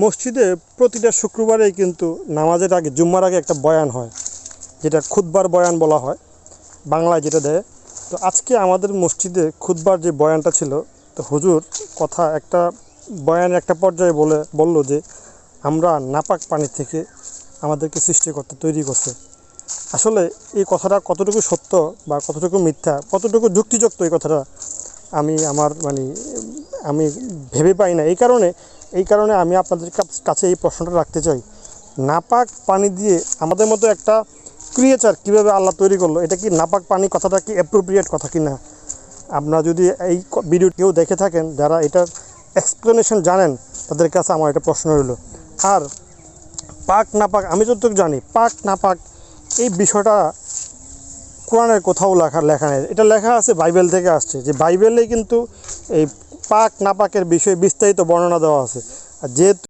মসজিদে প্রতিটা শুক্রবারেই কিন্তু নামাজের আগে জুম্মার আগে একটা বয়ান হয়, যেটা খুতবার বয়ান বলা হয়, বাংলায় যেটা দেয়। তো আজকে আমাদের মসজিদে খুতবার যে বয়ানটা ছিল, তো হুজুর কথা একটা বয়ান একটা পর্যায়ে বলল যে আমরা নাপাক পানি থেকে আমাদেরকে সৃষ্টিকর্তা তৈরি করছে। আসলে এই কথাটা কতটুকু সত্য বা কতটুকু মিথ্যা, কতটুকু যুক্তিযুক্ত, এই কথাটা আমি ভেবে পাই না। এই কারণে আমি আপনাদের কাছে এই প্রশ্নটা রাখতে চাই, নাপাক পানি দিয়ে আমাদের মতো একটা ক্রিয়েচার কীভাবে আল্লাহ তৈরি করলো? এটা কি নাপাক পানি কথাটা কি অ্যাপ্রোপ্রিয়েট কথা কি না? আপনারা যদি এই ভিডিও কেউ দেখে থাকেন, যারা এটার এক্সপ্লেনেশন জানেন, তাদের কাছে আমার একটা প্রশ্ন রইল। আর পাক নাপাক, আমি যতটুকু জানি পাক নাপাক এই বিষয়টা কোরআনের কোথাও লেখা নেই। এটা লেখা আছে বাইবেল থেকে আসছে, যে বাইবেলেই কিন্তু এই পাক নাপাকের বিষয়ে বিস্তারিত বর্ণনা দেওয়া আছে। আর যেহেতু